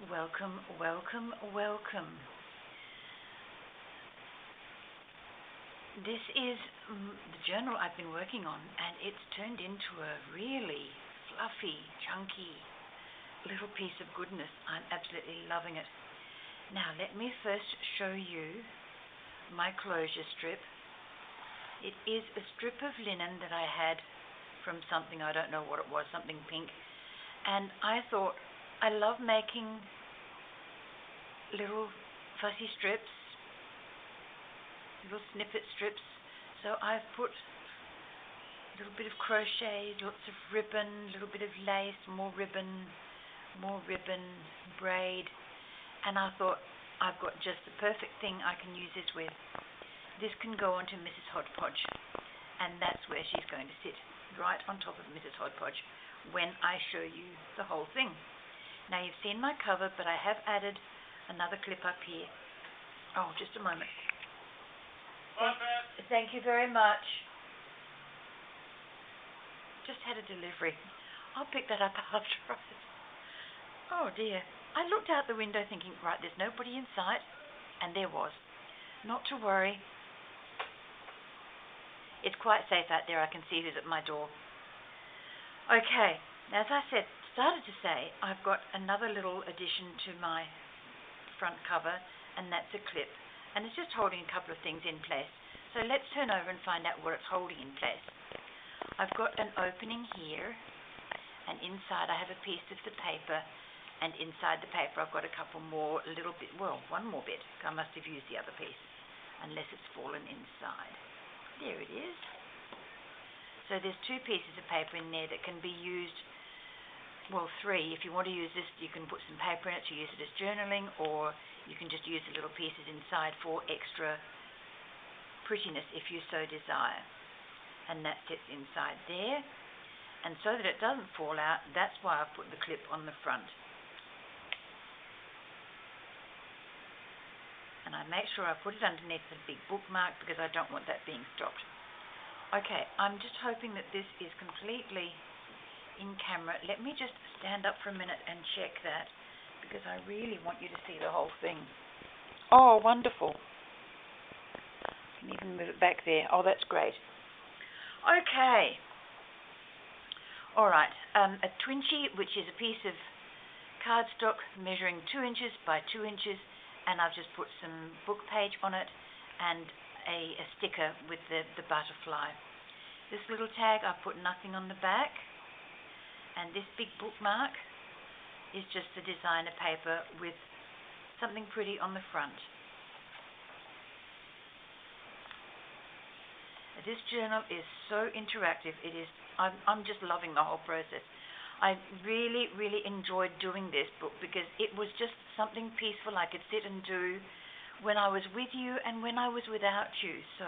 Welcome, welcome, welcome. This is the journal I've been working on, and it's turned into a really fluffy, chunky little piece of goodness. I'm absolutely loving it. Now, let me first show you my closure strip. It is a strip of linen that I had from something, I don't know what it was, something pink. And I thought, I love making little fussy strips, little snippet strips. So I've put a little bit of crochet, lots of ribbon, a little bit of lace, more ribbon, braid. And I thought, I've got just the perfect thing I can use this with. This can go onto Mrs. Hodgepodge, and that's where she's going to sit, right on top of Mrs. Hodgepodge when I show you the whole thing. Now, you've seen my cover, but I have added another clip up here. Oh, just a moment. Thank you very much. Just had a delivery. I'll pick that up after. Oh dear. I looked out the window thinking, right, there's nobody in sight, and there was. Not to worry. It's quite safe out there. I can see who's at my door. Okay, as I started to say, I've got another little addition to my front cover, and that's a clip. And it's just holding a couple of things in place. So let's turn over and find out what it's holding in place. I've got an opening here, and inside I have a piece of the paper, and inside the paper I've got a couple more, one more bit. I must have used the other piece, unless it's fallen inside. There it is. So there's two pieces of paper in there that can be used, well, three. If you want to use this, you can put some paper in it to use it as journaling, or you can just use the little pieces inside for extra prettiness if you so desire. And that sits inside there. And so that it doesn't fall out, that's why I've put the clip on the front. And I make sure I put it underneath the big bookmark because I don't want that being stopped. Okay, I'm just hoping that this is completely in camera. Let me just stand up for a minute and check that, because I really want you to see the whole thing. Oh, wonderful. I can even move it back there. Oh, that's great. Okay. All right. A twinchie, which is a piece of cardstock measuring 2 inches by 2 inches, and I've just put some book page on it and a sticker with the butterfly. This little tag, I put nothing on the back. And this big bookmark is just the designer paper with something pretty on the front. This journal is so interactive. I'm just loving the whole process. I really, really enjoyed doing this book because it was just something peaceful I could sit and do when I was with you and when I was without you. So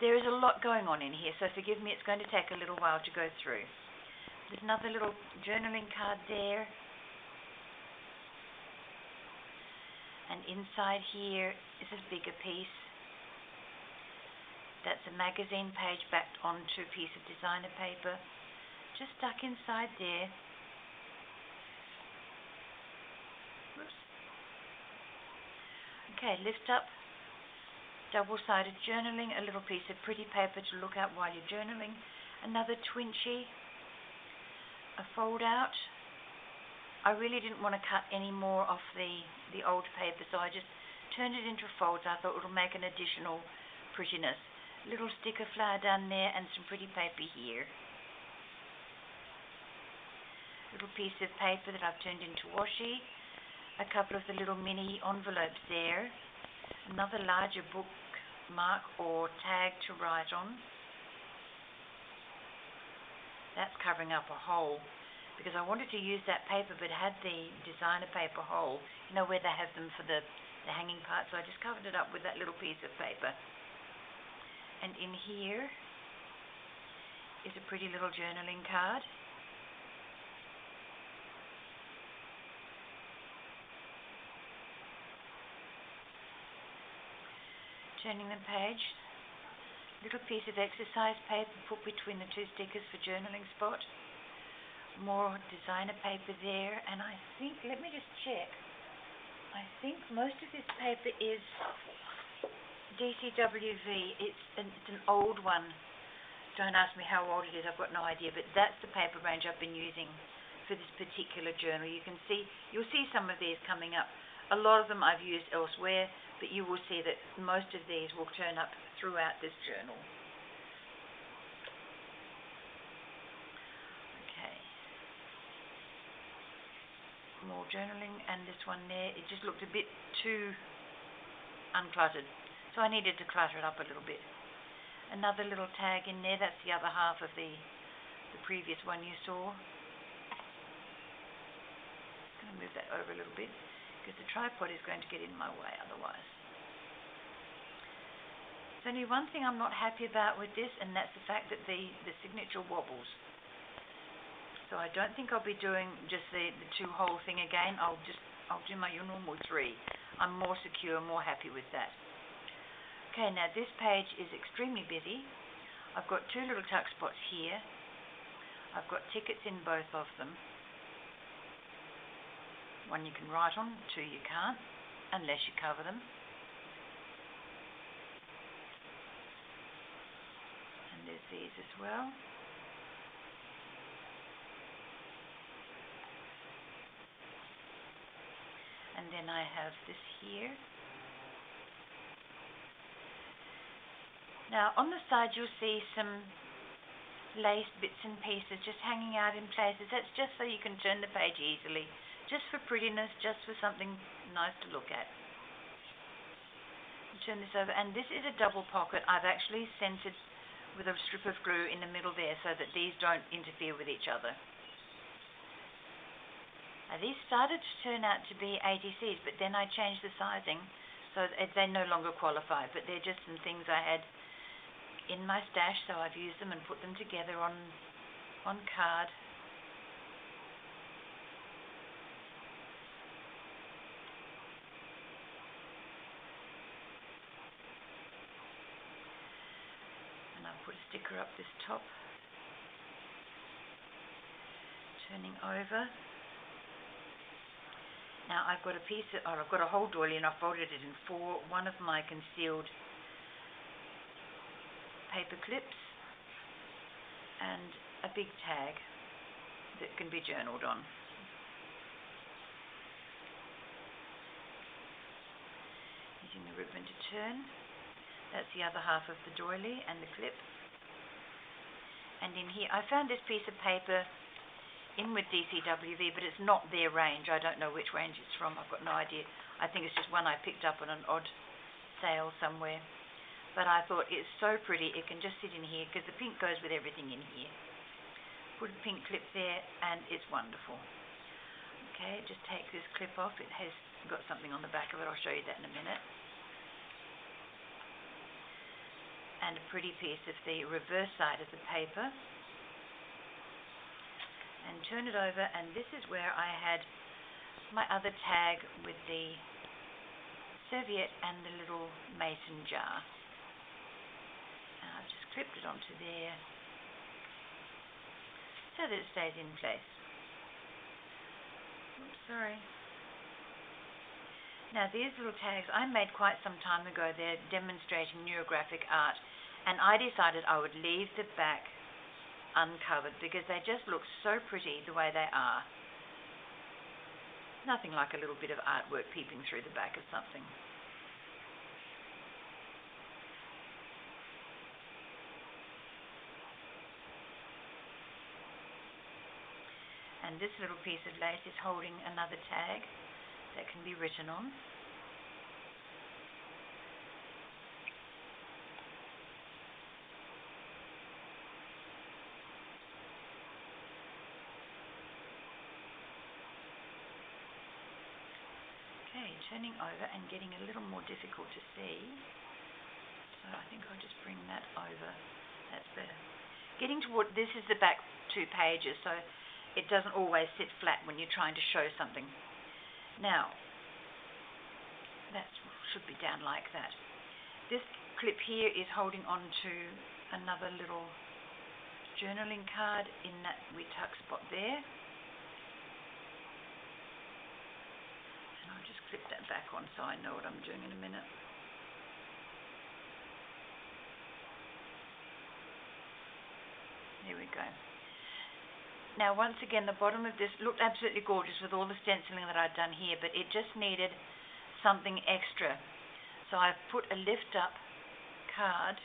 there is a lot going on in here, so forgive me, it's going to take a little while to go through. There's another little journaling card there. And inside here is a bigger piece. That's a magazine page backed onto a piece of designer paper. Just stuck inside there. Oops. Okay, lift up. Double-sided journaling, a little piece of pretty paper to look at while you're journaling. Another twinchie. A fold out. I really didn't want to cut any more off the old paper, so I just turned it into folds. I thought it would make an additional prettiness. Little sticker flower down there and some pretty paper here. Little piece of paper that I've turned into washi. A couple of the little mini envelopes there. Another larger bookmark or tag to write on. That's covering up a hole because I wanted to use that paper but had the designer paper hole, you know, where they have them for the hanging part, so I just covered it up with that little piece of paper. And in here is a pretty little journaling card. Turning the page. Little piece of exercise paper put between the two stickers for journaling spot. More designer paper there, and I think, let me just check. I think most of this paper is DCWV. It's an old one. Don't ask me how old it is, I've got no idea, but that's the paper range I've been using for this particular journal. You'll see some of these coming up. A lot of them I've used elsewhere, but you will see that most of these will turn up throughout this journal. Okay. More journaling, and this one there, it just looked a bit too uncluttered, so I needed to clutter it up a little bit. Another little tag in there, that's the other half of the previous one you saw. I'm going to move that over a little bit because the tripod is going to get in my way otherwise. There's only one thing I'm not happy about with this, and that's the fact that the signature wobbles. So I don't think I'll be doing just the 2-hole thing again. I'll do my normal 3. I'm more secure, more happy with that. Okay, now this page is extremely busy. I've got 2 little tuck spots here. I've got tickets in both of them. One you can write on, 2 you can't, unless you cover them. And there's these as well. And then I have this here. Now on the side you'll see some lace bits and pieces just hanging out in places. That's just so you can turn the page easily, just for prettiness, just for something nice to look at. Turn this over, and this is a double pocket. I've actually centered with a strip of glue in the middle there so that these don't interfere with each other. Now these started to turn out to be ATCs, but then I changed the sizing so they no longer qualify, but they're just some things I had in my stash, so I've used them and put them together on card. And I'll put a sticker up this top. Turning over. Now I've got I've got a whole doily, and I've folded it in 4. One of my concealed paper clips and a big tag that can be journaled on. Using the ribbon to turn. That's the other half of the doily and the clip. And in here, I found this piece of paper in with DCWV, but it's not their range. I don't know which range it's from. I've got no idea. I think it's just one I picked up on an odd sale somewhere. But I thought it's so pretty, it can just sit in here because the pink goes with everything in here. Put a pink clip there, and it's wonderful. Okay, just take this clip off. It has got something on the back of it. I'll show you that in a minute. And a pretty piece of the reverse side of the paper. And turn it over, and this is where I had my other tag with the serviette and the little mason jar. And I've just clipped it onto there so that it stays in place. Oops, sorry. Now these little tags I made quite some time ago. They're demonstrating neurographic art, and I decided I would leave the back uncovered because they just look so pretty the way they are. Nothing like a little bit of artwork peeping through the back of something. And this little piece of lace is holding another tag that can be written on. Okay, turning over and getting a little more difficult to see. So I think I'll just bring that over. That's better. Getting toward, this is the back 2 pages, so it doesn't always sit flat when you're trying to show something. Now, that should be down like that. This clip here is holding on to another little journaling card in that wee tuck spot there. And I'll I'll just clip that back on so I know what I'm doing in a minute. There we go. Now once again, the bottom of this looked absolutely gorgeous with all the stenciling that I'd done here, but it just needed something extra. So I've put a lift up card,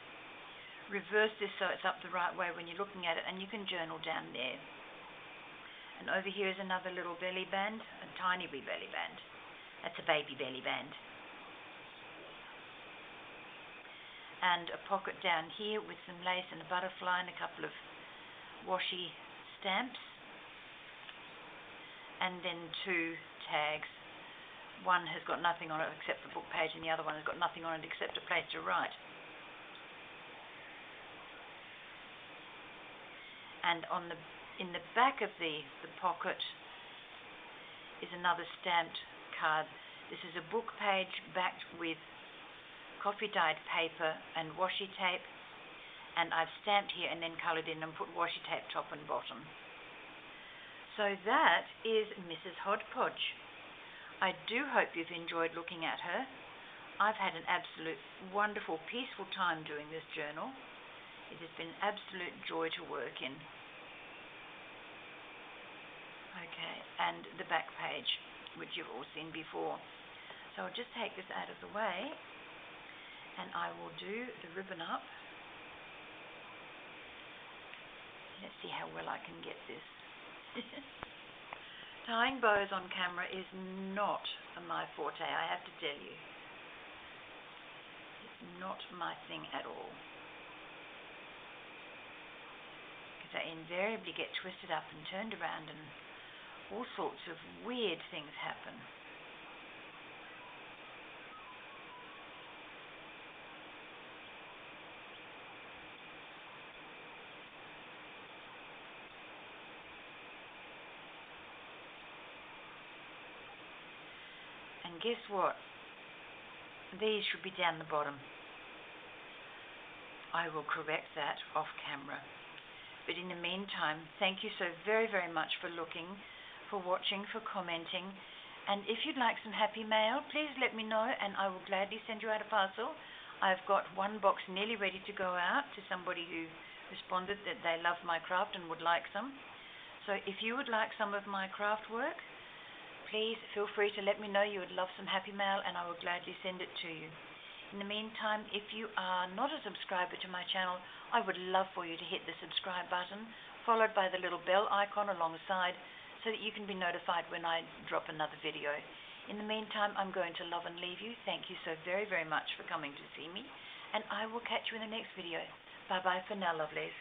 reverse this so it's up the right way when you're looking at it, and you can journal down there. And over here is another little belly band, a tiny wee belly band. That's a baby belly band. And a pocket down here with some lace and a butterfly and a couple of washi stamps. And then 2 tags. One has got nothing on it except the book page, and the other one has got nothing on it except a place to write. And in the back of the pocket is another stamped card. This is a book page backed with coffee dyed paper and washi tape, and I've stamped here and then coloured in and put washi tape top and bottom. So that is Mrs. Hodgepodge. I do hope you've enjoyed looking at her. I've had an absolute wonderful, peaceful time doing this journal. It has been an absolute joy to work in. Okay, and the back page, which you've all seen before. So I'll just take this out of the way, and I will do the ribbon up. Let's see how well I can get this. Tying bows on camera is not my forte, I have to tell you. It's not my thing at all. Because I invariably get twisted up and turned around and all sorts of weird things happen. And guess what? These should be down the bottom. I will correct that off camera. But in the meantime, thank you so very, very much for looking, for watching, for commenting. And if you'd like some happy mail, please let me know and I will gladly send you out a parcel. I've got one box nearly ready to go out to somebody who responded that they love my craft and would like some. So if you would like some of my craft work, please feel free to let me know you would love some happy mail and I will gladly send it to you. In the meantime, if you are not a subscriber to my channel, I would love for you to hit the subscribe button, followed by the little bell icon alongside, so that you can be notified when I drop another video. In the meantime, I'm going to love and leave you. Thank you so very, very much for coming to see me, and I will catch you in the next video. Bye-bye for now, lovelies.